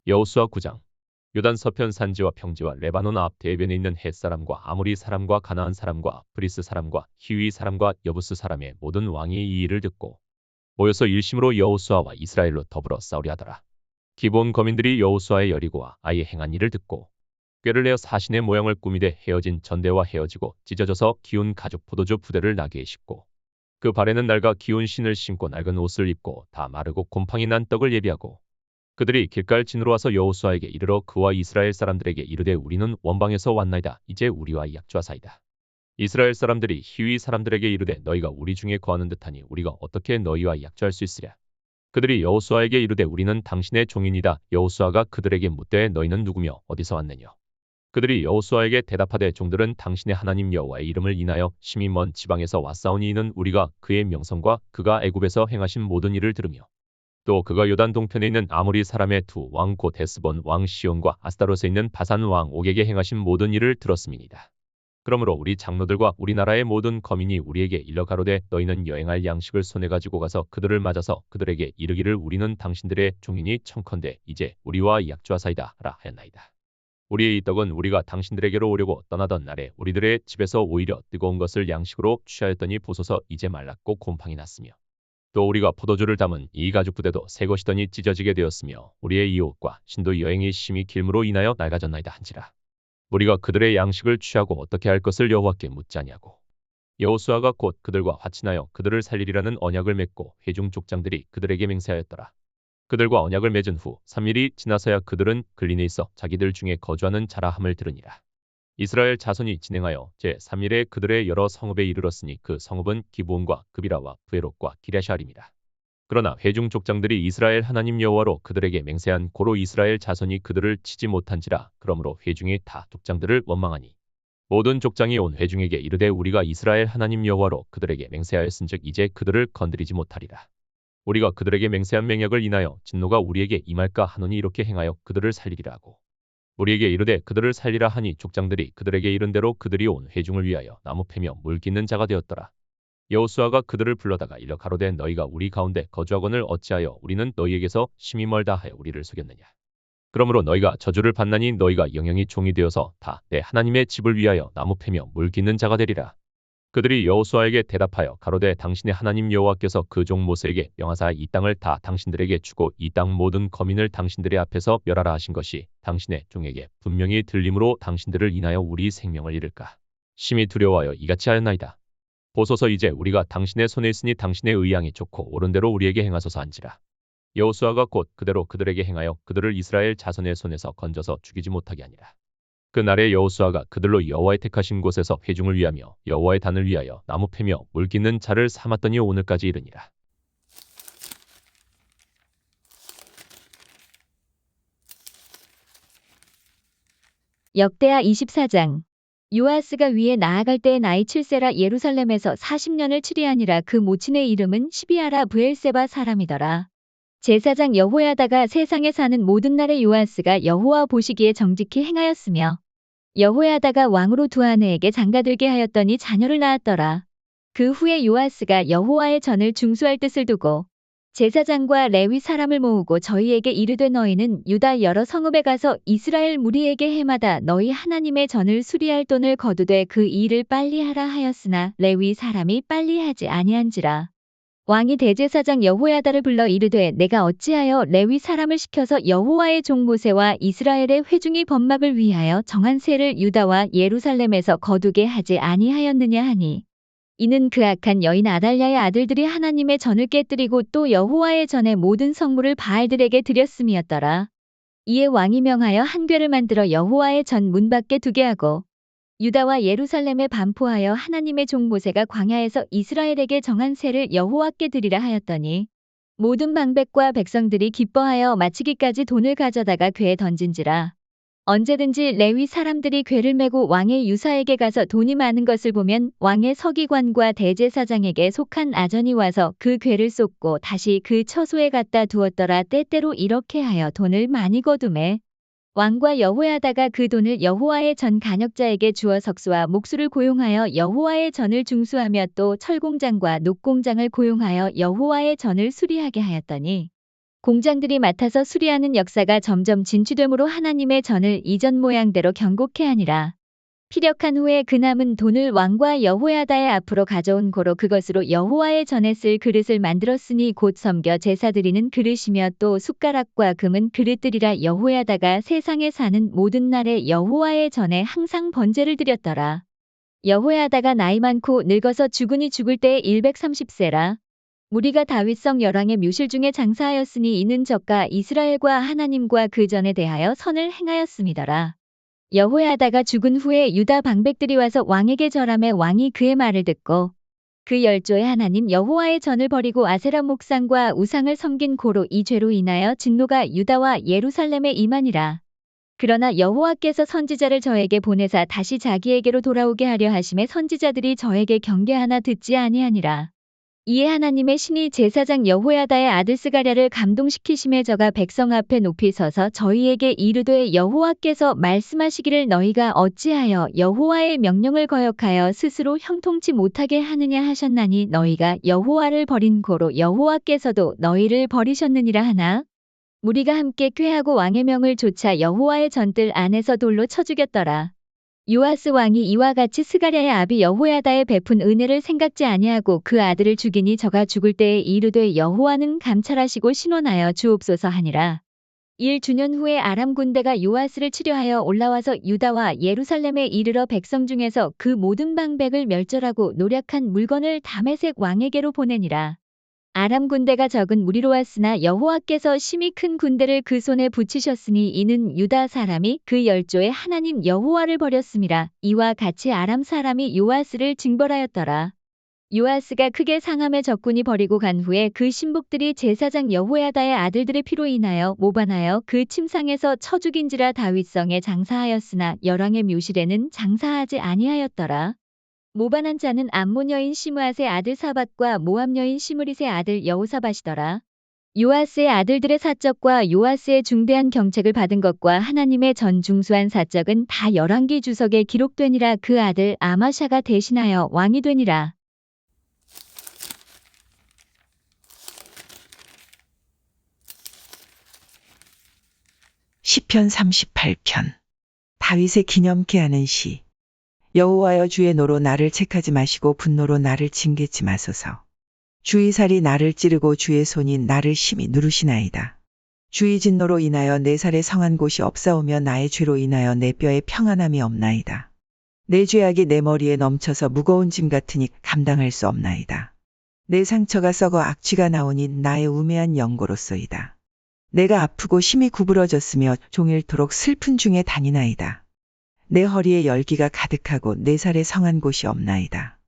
여호수아 9장. 요단 서편 산지와 평지와 레바논 앞 대변에 있는 헷 사람과 아모리 사람과 가나안 사람과 브리스 사람과 히위 사람과 여부스 사람의 모든 왕이 이 일을 듣고 모여서 일심으로 여호수아와 이스라엘로 더불어 싸우려 하더라. 기브온 거민들이 여호수아의 여리고와 아이의 행한 일을 듣고 꾀를 내어 사신의 모양을 꾸미되 헤어진 전대와 헤어지고 찢어져서 기운 가죽 포도주 부대를 나귀에 싣고 그 발에는 낡아 기운 신을 신고 낡은 옷을 입고 다 마르고 곰팡이 난 떡을 예비하고 그들이 길갈 진으로 와서 여호수아에게 이르러 그와 이스라엘 사람들에게 이르되 우리는 원방에서 왔나이다. 이제 우리와 약조하사이다. 이스라엘 사람들이 히위 사람들에게 이르되 너희가 우리 중에 거하는 듯하니 우리가 어떻게 너희와 약조할 수 있으랴. 그들이 여호수아에게 이르되 우리는 당신의 종인이다. 여호수아가 그들에게 묻되 너희는 누구며 어디서 왔느냐. 그들이 여호수아에게 대답하되 종들은 당신의 하나님 여호와의 이름을 인하여 심히 먼 지방에서 왔사오니 이는 우리가 그의 명성과 그가 애굽에서 행하신 모든 일을 들으며 또 그가 요단 동편에 있는 아모리 사람의 두 왕 곧 헤스본 왕 시온과 아스타롯에 있는 바산 왕 옥에게 행하신 모든 일을 들었음이니이다. 그러므로 우리 장로들과 우리나라의 모든 거민이 우리에게 일러 가로되 너희는 여행할 양식을 손에 가지고 가서 그들을 맞아서 그들에게 이르기를 우리는 당신들의 종이니 청컨대 이제 우리와 약조하사이다 하라 하였나이다. 우리의 이 떡은 우리가 당신들에게로 오려고 떠나던 날에 우리들의 집에서 오히려 뜨거운 것을 양식으로 취하였더니 보소서 이제 말랐고 곰팡이 났으며 또 우리가 포도주를 담은 이 가죽 부대도 새 것이더니 찢어지게 되었으며 우리의 이 옷과 신도 여행이 심히 길므로 인하여 낡아졌나이다 한지라. 우리가 그들의 양식을 취하고 어떻게 할 것을 여호와께 묻자냐고. 여호수아가 곧 그들과 화친하여 그들을 살리리라는 언약을 맺고 회중 족장들이 그들에게 맹세하였더라. 그들과 언약을 맺은 후 3일이 지나서야 그들은 글린에 있어 자기들 중에 거주하는 자라 함을 들으니라. 이스라엘 자손이 진행하여 제3일에 그들의 여러 성읍에 이르렀으니 그 성읍은 기브온과 그비라와 브에롯과 기랴샤림이라. 그러나 회중 족장들이 이스라엘 하나님 여호와로 그들에게 맹세한 고로 이스라엘 자손이 그들을 치지 못한지라. 그러므로 회중이 다 족장들을 원망하니 모든 족장이 온 회중에게 이르되 우리가 이스라엘 하나님 여호와로 그들에게 맹세하였은즉 이제 그들을 건드리지 못하리라. 우리가 그들에게 맹세한 맹약을 인하여 진노가 우리에게 임할까 하노니 이렇게 행하여 그들을 살리리라 하고 우리에게 이르되 그들을 살리라 하니 족장들이 그들에게 이른 대로 그들이 온 회중을 위하여 나무 패며 물 깃는 자가 되었더라. 여호수아가 그들을 불러다가 이르 가로되 너희가 우리 가운데 거주하거늘 어찌하여 우리는 너희에게서 심히 멀다 하여 우리를 속였느냐. 그러므로 너희가 저주를 받나니 너희가 영영이 종이 되어서 다 내 하나님의 집을 위하여 나무 패며 물 깃는 자가 되리라. 그들이 여호수아에게 대답하여 가로되 당신의 하나님 여호와께서 그 종 모세에게 명하사 이 땅을 다 당신들에게 주고 이 땅 모든 거민을 당신들의 앞에서 멸하라 하신 것이 당신의 종에게 분명히 들림으로 당신들을 인하여 우리 생명을 잃을까 심히 두려워하여 이같이 하였나이다. 보소서 이제 우리가 당신의 손에 있으니 당신의 의향이 좋고 옳은 대로 우리에게 행하소서 한지라. 여호수아가 곧 그대로 그들에게 행하여 그들을 이스라엘 자손의 손에서 건져서 죽이지 못하게 하니라. 그 날에 여호수아가 그들로 여호와의 택하신 곳에서 회중을 위하며 여호와의 단을 위하여 나무 패며 물 깃는 자를 삼았더니 오늘까지 이르니라. 역대하 24장. 요아스가 위에 나아갈 때에 나이 7세라 예루살렘에서 40년을 치리하니라. 그 모친의 이름은 시비아라 브엘세바 사람이더라. 제사장 여호야다가 세상에 사는 모든 날에 요아스가 여호와 보시기에 정직히 행하였으며 여호야다가 왕으로 두 아내에게 장가들게 하였더니 자녀를 낳았더라. 그 후에 요아스가 여호와의 전을 중수할 뜻을 두고 제사장과 레위 사람을 모으고 저희에게 이르되 너희는 유다 여러 성읍에 가서 이스라엘 무리에게 해마다 너희 하나님의 전을 수리할 돈을 거두되 그 일을 빨리 하라 하였으나 레위 사람이 빨리 하지 아니한지라. 왕이 대제사장 여호야다를 불러 이르되 내가 어찌하여 레위 사람을 시켜서 여호와의 종 모세와 이스라엘의 회중이 번막을 위하여 정한 세를 유다와 예루살렘에서 거두게 하지 아니하였느냐 하니 이는 그 악한 여인 아달랴의 아들들이 하나님의 전을 깨뜨리고 또 여호와의 전의 모든 성물을 바알들에게 드렸음이었더라. 이에 왕이 명하여 한 궤를 만들어 여호와의 전 문 밖에 두게 하고 유다와 예루살렘에 반포하여 하나님의 종 모세가 광야에서 이스라엘에게 정한 세를 여호와께 드리라 하였더니 모든 방백과 백성들이 기뻐하여 마치기까지 돈을 가져다가 궤에 던진지라. 언제든지 레위 사람들이 궤를 메고 왕의 유사에게 가서 돈이 많은 것을 보면 왕의 서기관과 대제사장에게 속한 아전이 와서 그 궤를 쏟고 다시 그 처소에 갖다 두었더라. 때때로 이렇게 하여 돈을 많이 거두매 왕과 여호야다가 그 돈을 여호와의 전 간역자에게 주어 석수와 목수를 고용하여 여호와의 전을 중수하며 또 철공장과 녹공장을 고용하여 여호와의 전을 수리하게 하였더니 공장들이 맡아서 수리하는 역사가 점점 진취되므로 하나님의 전을 이전 모양대로 경곡해 하니라. 피력한 후에 그 남은 돈을 왕과 여호야다의 앞으로 가져온 고로 그것으로 여호와의 전에 쓸 그릇을 만들었으니 곧 섬겨 제사 드리는 그릇이며 또 숟가락과 금은 그릇들이라. 여호야다가 세상에 사는 모든 날에 여호와의 전에 항상 번제를 드렸더라. 여호야다가 나이 많고 늙어서 죽으니 죽을 때에 130세라. 무리가 다윗성 열왕의 묘실 중에 장사하였으니 이는 저가 이스라엘과 하나님과 그 전에 대하여 선을 행하였음이더라. 여호야다가 죽은 후에 유다 방백들이 와서 왕에게 절하매 왕이 그의 말을 듣고 그 열조의 하나님 여호와의 전을 버리고 아세라 목상과 우상을 섬긴 고로 이 죄로 인하여 진노가 유다와 예루살렘에 임하니라. 그러나 여호와께서 선지자를 저에게 보내사 다시 자기에게로 돌아오게 하려 하심에 선지자들이 저에게 경계하나 듣지 아니하니라. 이에 하나님의 신이 제사장 여호야다의 아들 스가랴를 감동시키심에 저가 백성 앞에 높이 서서 저희에게 이르되 여호와께서 말씀하시기를 너희가 어찌하여 여호와의 명령을 거역하여 스스로 형통치 못하게 하느냐 하셨나니 너희가 여호와를 버린 고로 여호와께서도 너희를 버리셨느니라 하나. 무리가 함께 꾀하고 왕의 명을 좇아 여호와의 전뜰 안에서 돌로 쳐 죽였더라. 요아스 왕이 이와 같이 스가랴의 아비 여호야다의 베푼 은혜를 생각지 아니하고 그 아들을 죽이니 저가 죽을 때에 이르되 여호와는 감찰하시고 신원하여 주옵소서 하니라. 1주년 후에 아람 군대가 요아스를 치려하여 올라와서 유다와 예루살렘에 이르러 백성 중에서 그 모든 방백을 멸절하고 노략한 물건을 다메섹 왕에게로 보내니라. 아람 군대가 적은 무리로 왔으나 여호와께서 심히 큰 군대를 그 손에 붙이셨으니 이는 유다 사람이 그 열조의 하나님 여호와를 버렸음이라. 이와 같이 아람 사람이 요아스를 징벌하였더라. 요아스가 크게 상함에 적군이 버리고 간 후에 그 신복들이 제사장 여호야다의 아들들의 피로 인하여 모반하여 그 침상에서 쳐 죽인지라. 다윗성에 장사하였으나 열왕의 묘실에는 장사하지 아니하였더라. 모반한 자는 암몬 여인 시므앗의 아들 사밧과 모압 여인 시므릿의 아들 여호사밧이더라. 요아스의 아들들의 사적과 요아스의 중대한 경책을 받은 것과 하나님의 전중수한 사적은 다 열왕기 주석에 기록되니라. 그 아들 아마샤가 대신하여 왕이 되니라. 시편 38편. 다윗의 기념케 하는 시. 여호와여 주의 노로 나를 책하지 마시고 분노로 나를 징계치 마소서. 주의 살이 나를 찌르고 주의 손이 나를 심히 누르시나이다. 주의 진노로 인하여 내 살에 성한 곳이 없사오며 나의 죄로 인하여 내 뼈에 평안함이 없나이다. 내 죄악이 내 머리에 넘쳐서 무거운 짐 같으니 감당할 수 없나이다. 내 상처가 썩어 악취가 나오니 나의 우매한 연고로소이다. 내가 아프고 심히 구부러졌으며 종일토록 슬픈 중에 다니나이다. 내 허리에 열기가 가득하고 내 살에 성한 곳이 없나이다.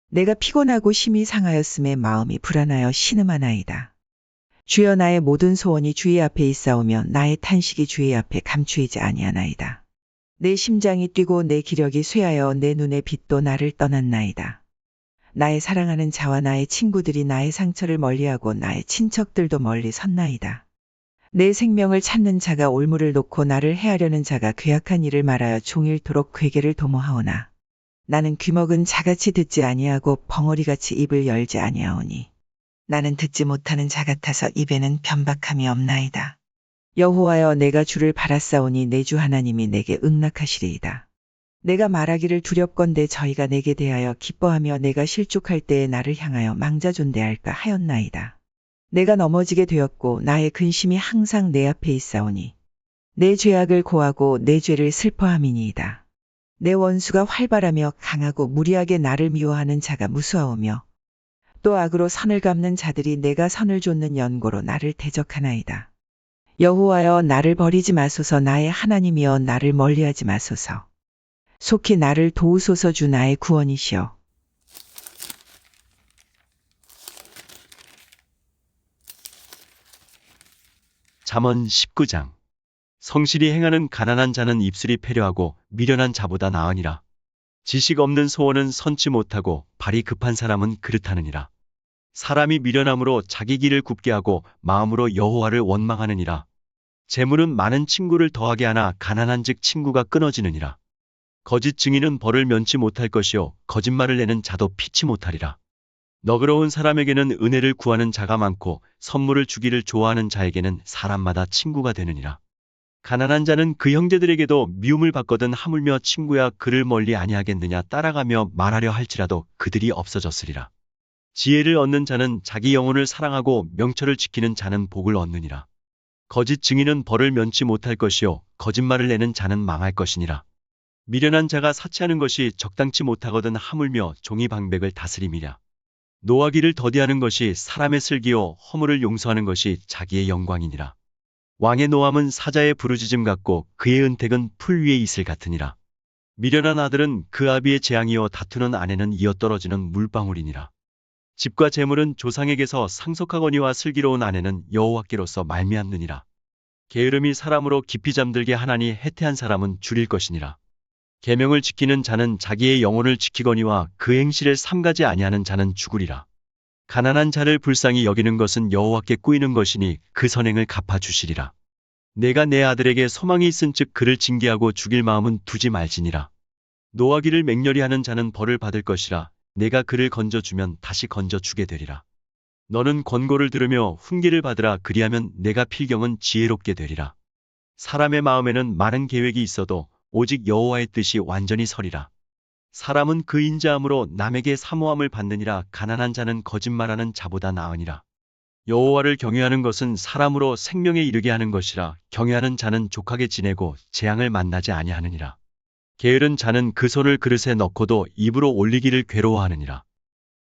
내가 피곤하고 심히 상하였음에 마음이 불안하여 신음하나이다. 주여 나의 모든 소원이 주의 앞에 있사오며 나의 탄식이 주의 앞에 감추이지 아니하나이다. 내 심장이 뛰고 내 기력이 쇠하여 내 눈의 빛도 나를 떠났나이다. 나의 사랑하는 자와 나의 친구들이 나의 상처를 멀리하고 나의 친척들도 멀리 섰나이다. 내 생명을 찾는 자가 올무를 놓고 나를 해하려는 자가 괴악한 일을 말하여 종일토록 괴계를 도모하오나 나는 귀먹은 자같이 듣지 아니하고 벙어리같이 입을 열지 아니하오니 나는 듣지 못하는 자 같아서 입에는 변박함이 없나이다. 여호와여 내가 주를 바랐사오니 내 주 하나님이 내게 응낙하시리이다. 내가 말하기를 두렵건대 저희가 내게 대하여 기뻐하며 내가 실족할 때에 나를 향하여 망자존대할까 하였나이다. 내가 넘어지게 되었고 나의 근심이 항상 내 앞에 있사오니 내 죄악을 고하고 내 죄를 슬퍼함이니이다. 내 원수가 활발하며 강하고 무리하게 나를 미워하는 자가 무수하오며 또 악으로 선을 갚는 자들이 내가 선을 좇는 연고로 나를 대적하나이다. 여호와여 나를 버리지 마소서. 나의 하나님이여 나를 멀리하지 마소서. 속히 나를 도우소서. 주 나의 구원이시여. 잠언 19장. 성실히 행하는 가난한 자는 입술이 패려하고 미련한 자보다 나으니라. 지식 없는 소원은 선치 못하고 발이 급한 사람은 그릇하느니라. 사람이 미련함으로 자기 길을 굽게 하고 마음으로 여호와를 원망하느니라. 재물은 많은 친구를 더하게 하나 가난한즉 친구가 끊어지느니라. 거짓 증인은 벌을 면치 못할 것이요 거짓말을 내는 자도 피치 못하리라. 너그러운 사람에게는 은혜를 구하는 자가 많고 선물을 주기를 좋아하는 자에게는 사람마다 친구가 되느니라. 가난한 자는 그 형제들에게도 미움을 받거든 하물며 친구야 그를 멀리 아니하겠느냐 따라가며 말하려 할지라도 그들이 없어졌으리라. 지혜를 얻는 자는 자기 영혼을 사랑하고 명철을 지키는 자는 복을 얻느니라. 거짓 증인은 벌을 면치 못할 것이요 거짓말을 내는 자는 망할 것이니라. 미련한 자가 사치하는 것이 적당치 못하거든 하물며 종이 방백을 다스림이랴. 노하기를 더디하는 것이 사람의 슬기요 허물을 용서하는 것이 자기의 영광이니라. 왕의 노함은 사자의 부르짖음 같고 그의 은택은 풀 위의 이슬 같으니라. 미련한 아들은 그 아비의 재앙이요 다투는 아내는 이어떨어지는 물방울이니라. 집과 재물은 조상에게서 상속하거니와 슬기로운 아내는 여호와께로서 말미암느니라. 게으름이 사람으로 깊이 잠들게 하나니 해태한 사람은 줄일 것이니라. 계명을 지키는 자는 자기의 영혼을 지키거니와 그 행실을 삼가지 아니하는 자는 죽으리라. 가난한 자를 불쌍히 여기는 것은 여호와께 꾸이는 것이니 그 선행을 갚아주시리라. 내가 내 아들에게 소망이 있은즉 그를 징계하고 죽일 마음은 두지 말지니라. 노하기를 맹렬히 하는 자는 벌을 받을 것이라. 내가 그를 건져주면 다시 건져주게 되리라. 너는 권고를 들으며 훈계를 받으라. 그리하면 내가 필경은 지혜롭게 되리라. 사람의 마음에는 많은 계획이 있어도 오직 여호와의 뜻이 완전히 서리라. 사람은 그 인자함으로 남에게 사모함을 받느니라. 가난한 자는 거짓말하는 자보다 나으니라. 여호와를 경외하는 것은 사람으로 생명에 이르게 하는 것이라. 경외하는 자는 족하게 지내고 재앙을 만나지 아니하느니라. 게으른 자는 그 손을 그릇에 넣고도 입으로 올리기를 괴로워하느니라.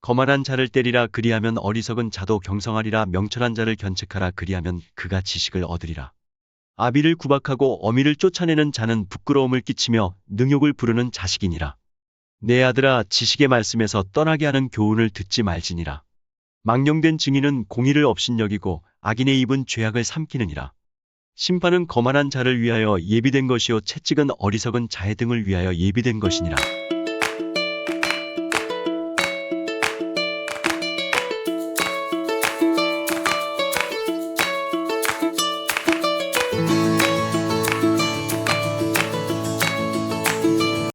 거만한 자를 때리라. 그리하면 어리석은 자도 경성하리라. 명철한 자를 견책하라. 그리하면 그가 지식을 얻으리라. 아비를 구박하고 어미를 쫓아내는 자는 부끄러움을 끼치며 능욕을 부르는 자식이니라. 내 아들아 지식의 말씀에서 떠나게 하는 교훈을 듣지 말지니라. 망령된 증인은 공의를 업신여기고 악인의 입은 죄악을 삼키느니라. 심판은 거만한 자를 위하여 예비된 것이요 채찍은 어리석은 자의 등을 위하여 예비된 것이니라.